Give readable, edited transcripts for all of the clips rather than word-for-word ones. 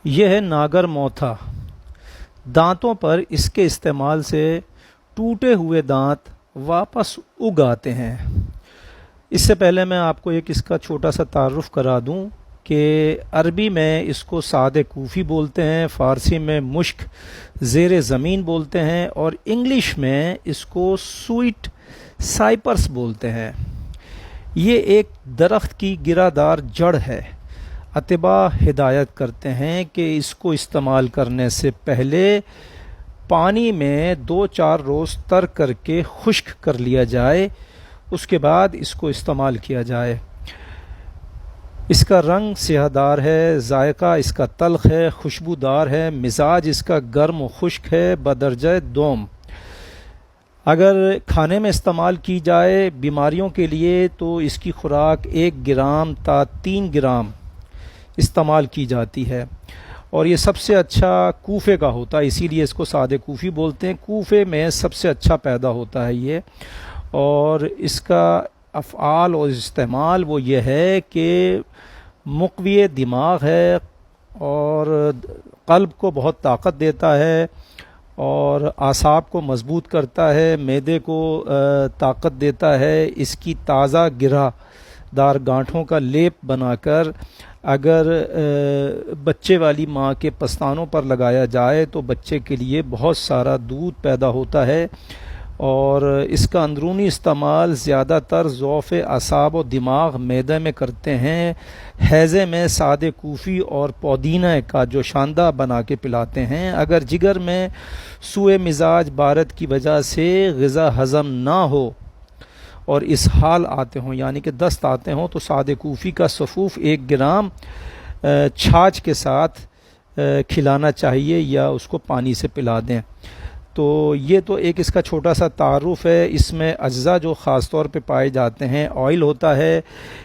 यह है नागर मोथा। दांतों पर इसके इस्तेमाल से टूटे हुए दांत वापस उग आते हैं। इससे पहले मैं आपको एक इसका छोटा सा तारुफ करा दूं कि अरबी में इसको सादे कूफ़ी बोलते हैं, फ़ारसी में मुश्क ज़ेर ज़मीन बोलते हैं और इंग्लिश में इसको स्वीट साइपर्स बोलते हैं। ये एक दरख्त की गिरादार जड़ है। अतिबा हिदायत करते हैं कि इसको इस्तेमाल करने से पहले पानी में 2-4 रोज़ तर करके खुश्क कर लिया जाए, उसके बाद इसको इस्तेमाल किया जाए। इसका रंग स्याहदार है, जायका इसका तल्ख है, खुशबूदार है, मिजाज इसका गर्म व खुश्क है बदरजा दोम। अगर खाने में इस्तेमाल की जाए बीमारियों के लिए तो इसकी खुराक 1 ग्राम ता 3 ग्राम इस्तेमाल की जाती है और ये सबसे अच्छा कूफे का होता है, इसीलिए इसको सादे कूफ़ी बोलते हैं। कूफे में सबसे अच्छा पैदा होता है ये, और इसका अफ़आल और इस्तेमाल वो ये है कि मुक़व्वी दिमाग है और क़ल्ब को बहुत ताकत देता है और आसाब को मज़बूत करता है, मैदे को ताकत देता है। इसकी ताज़ा गिरा दार गांठों का लेप बनाकर अगर बच्चे वाली माँ के पस्तानों पर लगाया जाए तो बच्चे के लिए बहुत सारा दूध पैदा होता है। और इसका अंदरूनी इस्तेमाल ज़्यादातर ज़ौफ़ असाब और दिमाग मैदे में करते हैं। हैज़े में सादे कूफ़ी और पुदीना का जो शानदा बना के पिलाते हैं। अगर जिगर में सूए मिजाज बारत की वजह से ग़िज़ा हज़म ना हो और इसहाल आते हों यानी कि दस्त आते हों तो सादे कूफ़ी का सफ़ूफ़ 1 ग्राम छाछ के साथ खिलाना चाहिए या उसको पानी से पिला दें। तो ये तो एक इसका छोटा सा तारुफ है। इसमें अज्जा जो ख़ास तौर पे पाए जाते हैं, ऑयल होता है,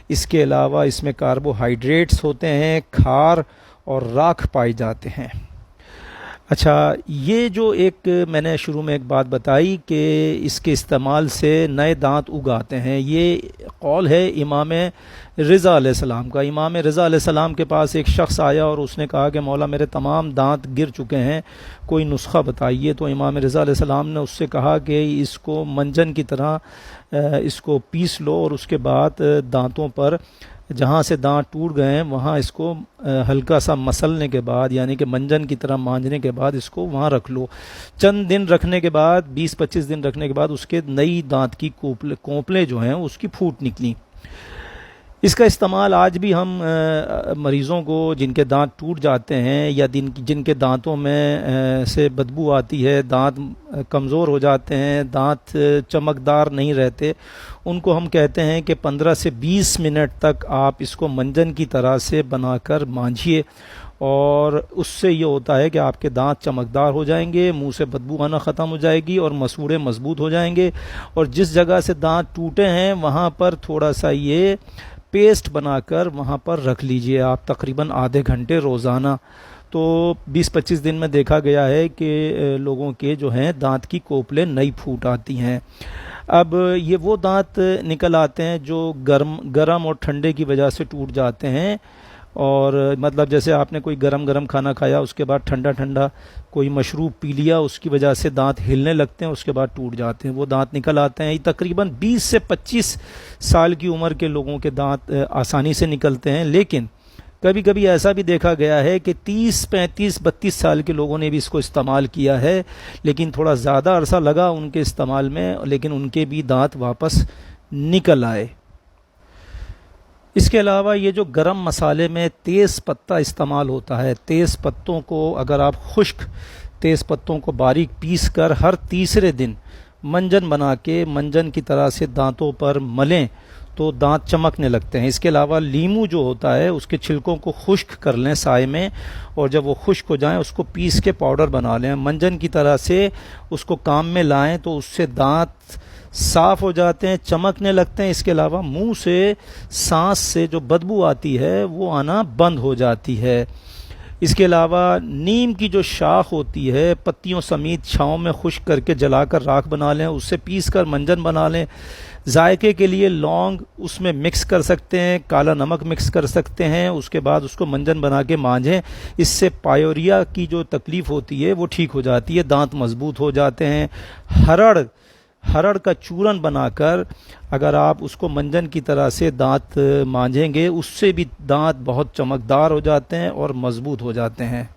इसके अलावा इसमें कार्बोहाइड्रेट्स होते हैं, खार और राख पाए जाते हैं। अच्छा, ये जो एक मैंने शुरू में एक बात बताई कि इसके इस्तेमाल से नए दांत उग आते हैं, ये कौल है इमाम रिज़ा अलैहिस्सलाम का। इमाम रिज़ा अलैहिस्सलाम के पास एक शख्स आया और उसने कहा कि मौला मेरे तमाम दांत गिर चुके हैं, कोई नुस्खा बताइए। तो इमाम रिज़ा अलैहिस्सलाम ने उससे कहा कि इसको मंजन की तरह इसको पीस लो और उसके बाद दांतों पर जहाँ से दांत टूट गए हैं वहाँ इसको हल्का सा मसलने के बाद यानी कि मंजन की तरह मांजने के बाद इसको वहाँ रख लो। चंद दिन रखने के बाद 20-25 दिन रखने के बाद उसके नई दांत की कोंपलें जो हैं उसकी फूट निकली। इसका इस्तेमाल आज भी हम मरीज़ों को जिनके दांत टूट जाते हैं या जिनके दांतों में से बदबू आती है, दांत कमज़ोर हो जाते हैं, दांत चमकदार नहीं रहते, उनको हम कहते हैं कि 15 से 20 मिनट तक आप इसको मंजन की तरह से बनाकर मांझिए और उससे ये होता है कि आपके दांत चमकदार हो जाएंगे, मुंह से बदबू आना ख़त्म हो जाएगी और मसूड़े मजबूत हो जाएंगे। और जिस जगह से दांत टूटे हैं वहाँ पर थोड़ा सा ये पेस्ट बनाकर वहाँ पर रख लीजिए आप तकरीबन आधे घंटे रोज़ाना। तो 20-25 दिन में देखा गया है कि लोगों के जो हैं दांत की कोपलें नई फूट आती हैं। अब ये वो दांत निकल आते हैं जो गर्म और ठंडे की वजह से टूट जाते हैं, और मतलब जैसे आपने कोई गरम खाना खाया उसके बाद ठंडा ठंडा कोई मशरूब पी लिया, उसकी वजह से दांत हिलने लगते हैं, उसके बाद टूट जाते हैं, वो दांत निकल आते हैं। ये तकरीबन 20 से 25 साल की उम्र के लोगों के दांत आसानी से निकलते हैं। लेकिन कभी कभी ऐसा भी देखा गया है कि 30, 35, 32 साल के लोगों ने भी इसको इस्तेमाल किया है, लेकिन थोड़ा ज़्यादा अरसा लगा उनके इस्तेमाल में, लेकिन उनके भी दांत वापस निकल आए। इसके अलावा ये जो गरम मसाले में तेज़ पत्ता इस्तेमाल होता है, तेज़ पत्तों को अगर आप खुश्क तेज़ पत्तों को बारीक पीस कर हर तीसरे दिन मंजन बना के मंजन की तरह से दांतों पर मलें तो दांत चमकने लगते हैं। इसके अलावा लीमू जो होता है उसके छिलकों को खुश्क कर लें साए में, और जब वो खुश्क हो जाएं उसको पीस के पाउडर बना लें, मंजन की तरह से उसको काम में लाएं तो उससे दांत साफ़ हो जाते हैं, चमकने लगते हैं। इसके अलावा मुंह से सांस से जो बदबू आती है वो आना बंद हो जाती है। इसके अलावा नीम की जो शाख होती है पत्तियों समेत छाँव में खुश्क करके जलाकर राख बना लें, उससे पीस कर मंजन बना लें, जायके के लिए लौंग उसमें मिक्स कर सकते हैं, काला नमक मिक्स कर सकते हैं, उसके बाद उसको मंजन बना के मांझें। इससे पायोरिया की जो तकलीफ़ होती है वो ठीक हो जाती है, दांत मजबूत हो जाते हैं। हरड़ हरड़ का चूरन बनाकर अगर आप उसको मंजन की तरह से दांत मांझेंगे, उससे भी दांत बहुत चमकदार हो जाते हैं और मजबूत हो जाते हैं।